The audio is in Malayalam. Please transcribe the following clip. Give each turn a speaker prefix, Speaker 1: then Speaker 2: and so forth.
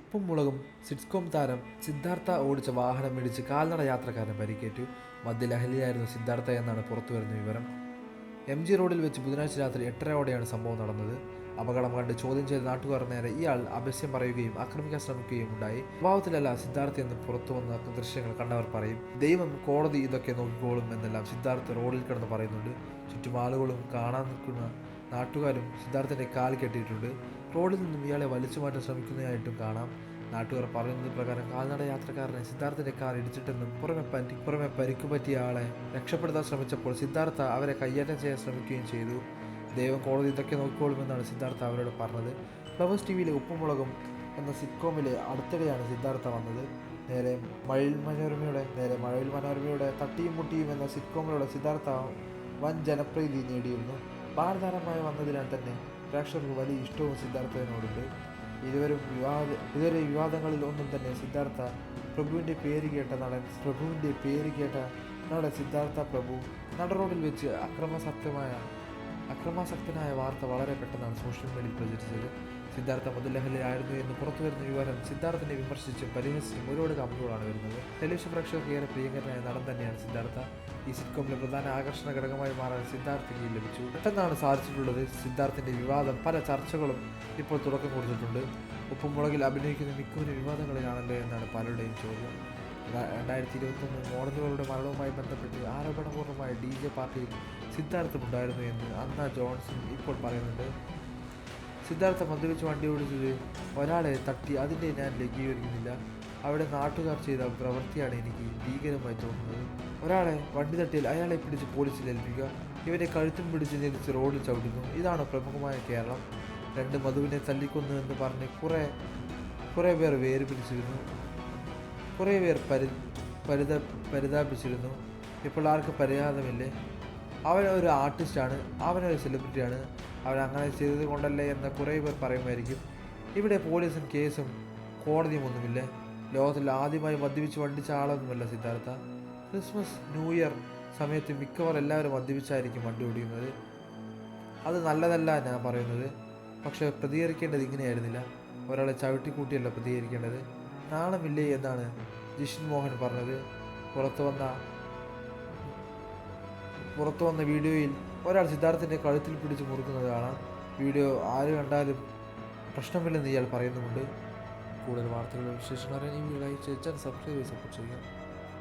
Speaker 1: ഉപ്പും മുളകും സിറ്റ്കോം താരം സിദ്ധാർത്ഥ ഓടിച്ച വാഹനം ഇടിച്ച് കാൽനട യാത്രക്കാരന് പരിക്കേറ്റു. മദ്യലഹരിയിലായിരുന്നു സിദ്ധാർത്ഥ എന്നാണ് പുറത്തുവരുന്ന വിവരം. MG റോഡിൽ വെച്ച് ബുധനാഴ്ച രാത്രി 8:30ഓടെയാണ് സംഭവം നടന്നത്. അപകടം കണ്ട് ചോദ്യം ചെയ്ത നാട്ടുകാർ നേരെ ഇയാൾ അപസ്യം പറയുകയും ആക്രമിക്കാൻ ശ്രമിക്കുകയും ഉണ്ടായി. സ്വഭാവത്തിലല്ല സിദ്ധാർത്ഥ എന്ന് പുറത്തു വന്ന ദൃശ്യങ്ങൾ കണ്ടവർ പറയും. ദൈവം, കോടതി ഇതൊക്കെ നോക്കിക്കോളും എന്നെല്ലാം സിദ്ധാർത്ഥ റോഡിൽ കിടന്ന് പറയുന്നുണ്ട്. ചുറ്റും ആളുകളും കാണാൻ നിൽക്കുന്ന നാട്ടുകാരും സിദ്ധാർത്ഥിൻ്റെ കാൽ കെട്ടിയിട്ടുണ്ട്. റോഡിൽ നിന്നും ഇയാളെ വലിച്ചു മാറ്റാൻ ശ്രമിക്കുന്നതായിട്ടും കാണാം. നാട്ടുകാർ പറയുന്നത് പ്രകാരം കാൽനട യാത്രക്കാരനെ സിദ്ധാർത്ഥിൻ്റെ കാർ ഇടിച്ചിട്ടെന്നും പുറമെ പരിക്കു പറ്റിയ ആളെ രക്ഷപ്പെടുത്താൻ ശ്രമിച്ചപ്പോൾ സിദ്ധാർത്ഥ അവരെ കയ്യേറ്റം ചെയ്യാൻ ശ്രമിക്കുകയും ചെയ്തു. ദൈവം, കോടതി ഇതൊക്കെ നോക്കിക്കോളുമെന്നാണ് സിദ്ധാർത്ഥ അവരോട് പറഞ്ഞത്. ഫ്ലവേഴ്സ് ടിവിയിലെ ഉപ്പും മുളകും എന്ന സിറ്റ്കോമിലെ അടുത്തിടെയാണ് സിദ്ധാർത്ഥ വന്നത്. നേരെ മഴവിൽ മനോരമയുടെ തട്ടിയും മുട്ടിയും എന്ന സിറ്റ്കോമിലൂടെ സിദ്ധാർത്ഥ വൻ ജനപ്രീതി നേടിയിരുന്നു. ബാലതാരമായി വന്നതിനാൽ തന്നെ പ്രേക്ഷകർക്ക് വലിയ ഇഷ്ടവും സിദ്ധാർത്ഥനോടുണ്ട്. ഇതുവരെ വിവാദങ്ങളിൽ ഒന്നും തന്നെ സിദ്ധാർത്ഥ പ്രഭുവിൻ്റെ പേര് കേട്ട നടൻ സിദ്ധാർത്ഥ പ്രഭു നടറോഡിൽ വെച്ച് അക്രമാസക്തനായ വാർത്ത വളരെ പെട്ടെന്നാണ് സോഷ്യൽ മീഡിയയിൽ പ്രചരിച്ചത്. സിദ്ധാർത്ഥ മദ്യലഹരിയിലായിരുന്നു എന്ന് പുറത്തുവരുന്ന വിവരം സിദ്ധാർത്ഥിനെ വിമർശിച്ചും പരിഹസിച്ചും ഒരുപാട് കമന്റുകളാണ് വരുന്നത്. ടെലിവിഷൻ പ്രേക്ഷകർക്ക് ഏറെ പ്രിയങ്കരനായ നടൻ തന്നെയാണ് സിദ്ധാർത്ഥ. ഈ സിറ്റ്കോമിലെ പ്രധാന ആകർഷണ ഘടകമായി മാറാൻ സിദ്ധാർത്ഥിക്ക് ലഭിച്ചു. പെട്ടെന്നാണ് സാധിച്ചിട്ടുള്ളത്. സിദ്ധാർത്ഥിൻ്റെ വിവാദം പല ചർച്ചകളും ഇപ്പോൾ തുടക്കം കുറിച്ചിട്ടുണ്ട്. ഉപ്പും മുളകിൽ അഭിനയിക്കുന്ന മിക്കവരും വിവാദങ്ങളിലാണല്ലോ എന്നാണ് പലരുടെയും ചോദ്യം. 2021 മോഡലുകളുടെ മരണവുമായി ബന്ധപ്പെട്ട് ആരോപണപൂർണ്ണമായ DJ പാർട്ടിയിൽ സിദ്ധാർത്ഥമുണ്ടായിരുന്നു എന്ന് അന്ന ജോൺസൺ ഇപ്പോൾ പറയുന്നുണ്ട്. സിദ്ധാർത്ഥ മദ്യപിച്ച് വണ്ടി ഓടിച്ചത് ഒരാളെ തട്ടി, അതിൻ്റെ ഞാൻ ലഘൂകരിക്കുന്നില്ല. അവിടെ നാട്ടുകാർ ചെയ്ത പ്രവൃത്തിയാണ് എനിക്ക് ഭീകരമായി തോന്നുന്നത്. ഒരാളെ വണ്ടി തട്ടിയാൽ അയാളെ പിടിച്ച് പോലീസിൽ ഏൽപ്പിക്കുക, ഇവരെ കഴുത്തും പിടിച്ച് നിലച്ച് റോഡിൽ ചവിട്ടുന്നു. ഇതാണ് പ്രമുഖമായ കേരളം. 2 മധുവിനെ തല്ലിക്കൊന്നു എന്ന് പറഞ്ഞ് കുറേ പേർ കുറേ പേർ പരിതാപിച്ചിരുന്നു. ഇപ്പോൾ ആർക്കും പരിഹാരമില്ലേ? അവനൊരു ആർട്ടിസ്റ്റാണ്, അവനൊരു സെലിബ്രിറ്റിയാണ്, അവൻ അങ്ങനെ ചെയ്തത് കൊണ്ടല്ലേ എന്ന് കുറേ പേർ പറയുമായിരിക്കും. ഇവിടെ പോലീസും കേസും കോടതിയും ഒന്നുമില്ലേ? ലോകത്തിൽ ആദ്യമായി മദ്യപിച്ച് വണ്ടിച്ച ആളൊന്നുമല്ല സിദ്ധാർത്ഥ. ക്രിസ്മസ്, ന്യൂ ഇയർ സമയത്ത് മിക്കവാറും എല്ലാവരും മദ്യപിച്ചായിരിക്കും വണ്ടി ഓടിക്കുന്നത്. അത് നല്ലതല്ല ഞാൻ പറയുന്നത്. പക്ഷേ പ്രതികരിക്കേണ്ടത് ഇങ്ങനെയായിരുന്നില്ല. ഒരാളെ ചവിട്ടിക്കൂട്ടിയല്ല പ്രതികരിക്കേണ്ടത്. നാണമില്ലേ എന്നാണ് ജിഷിൻ മോഹൻ പറഞ്ഞത്. പുറത്തു വന്ന വീഡിയോയിൽ ഒരാൾ സിദ്ധാർത്ഥിൻ്റെ കഴുത്തിൽ പിടിച്ച് മുറുക്കുന്നത് കാണാം. വീഡിയോ ആര് കണ്ടാലും പ്രശ്നമില്ലെന്ന് ഇയാൾ പറയുന്നുമുണ്ട്. കൂടുതൽ വാർത്തകളും വിശേഷങ്ങൾ അറിയാൻ ഈ വീഡിയോ ലൈക്ക് ചെയ്ത് സബ്സ്ക്രൈബ് ചെയ്ത് സപ്പോർട്ട് ചെയ്യുക.